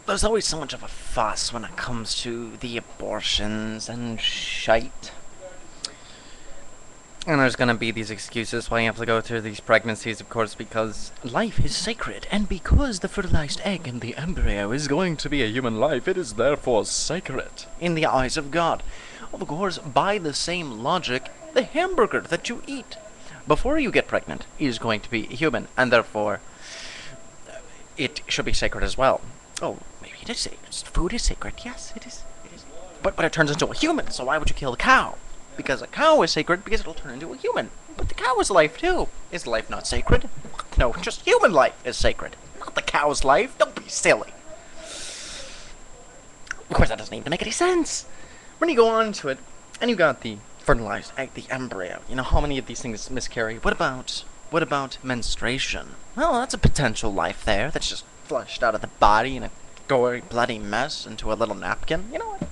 There's always so much of a fuss when it comes to the abortions and shite. And there's gonna be these excuses why you have to go through these pregnancies, of course, because life is sacred, and because the fertilized egg and the embryo is going to be a human life, it is therefore sacred in the eyes of God. Of course, by the same logic, the hamburger that you eat before you get pregnant is going to be human, and therefore it should be sacred as well. Oh, maybe it is sacred. Food is sacred. Yes, it is. It is. But it turns into a human, so why would you kill the cow? Because a cow is sacred because it'll turn into a human. But the cow is life too. Is life not sacred? No, just human life is sacred. Not the cow's life. Don't be silly. Of course, that doesn't even make any sense. When you go on to it, and you got the fertilized egg, the embryo, you know how many of these things miscarry? What about menstruation? Well, that's a potential life there that's just flushed out of the body in a gory, bloody mess into a little napkin. You know what?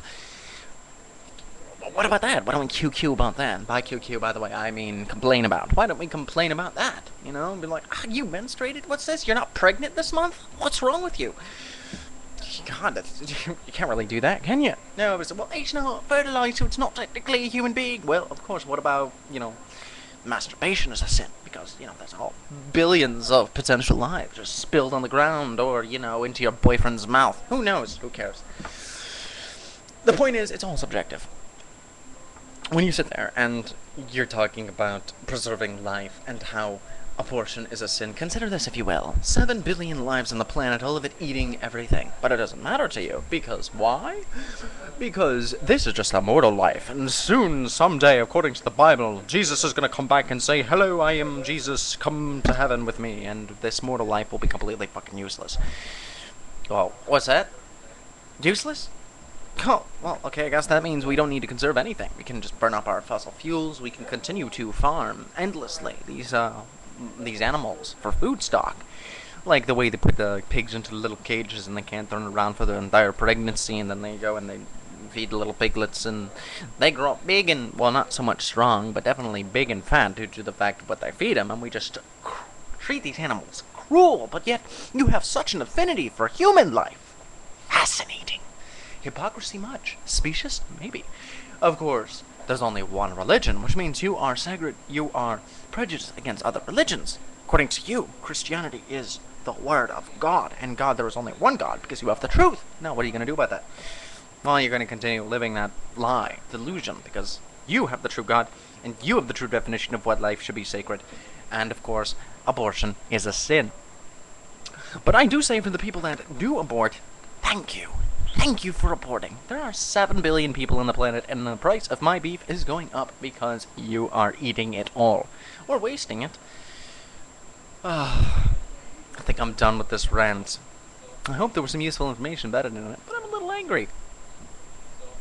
What about that? Why don't we QQ about that? By QQ, by the way, I mean complain about. Why don't we complain about that? You know, be like, you menstruated? What's this? You're not pregnant this month? What's wrong with you? God, you can't really do that, can you? No, it's, well, it's not fertilized, so it's not technically a human being. Well, of course, what about, masturbation is a sin? Because, there's all billions of potential lives just spilled on the ground or, into your boyfriend's mouth. Who knows? Who cares? The point is, it's all subjective. When you sit there and you're talking about preserving life and how abortion is a sin, consider this if you will. 7 billion lives on the planet, all of it eating everything. But it doesn't matter to you. Because why? Because this is just a mortal life, and soon, someday, according to the Bible, Jesus is going to come back and say, hello, I am Jesus, come to heaven with me, and this mortal life will be completely fucking useless. Well, what's that? Useless? Oh, well, okay, I guess that means we don't need to conserve anything. We can just burn up our fossil fuels, we can continue to farm endlessly these animals for food stock. Like the way they put the pigs into little cages and they can't turn around for their entire pregnancy, and then they go and they feed the little piglets and they grow up big and, well, not so much strong, but definitely big and fat due to the fact of what they feed them, and we just treat these animals cruel, but yet you have such an affinity for human life. Fascinating. Hypocrisy much? Specious? Maybe. Of course, there's only one religion, which means you are prejudiced against other religions. According to you, Christianity is the word of God, and God, there is only one God, because you have the truth. Now, what are you going to do about that? Well, you're going to continue living that lie, delusion, because you have the true God, and you have the true definition of what life should be sacred, and of course, abortion is a sin. But I do say for the people that do abort, thank you. Thank you for reporting. There are 7 billion people on the planet, and the price of my beef is going up because you are eating it all. Or wasting it. I think I'm done with this rant. I hope there was some useful information embedded in it, but I'm a little angry.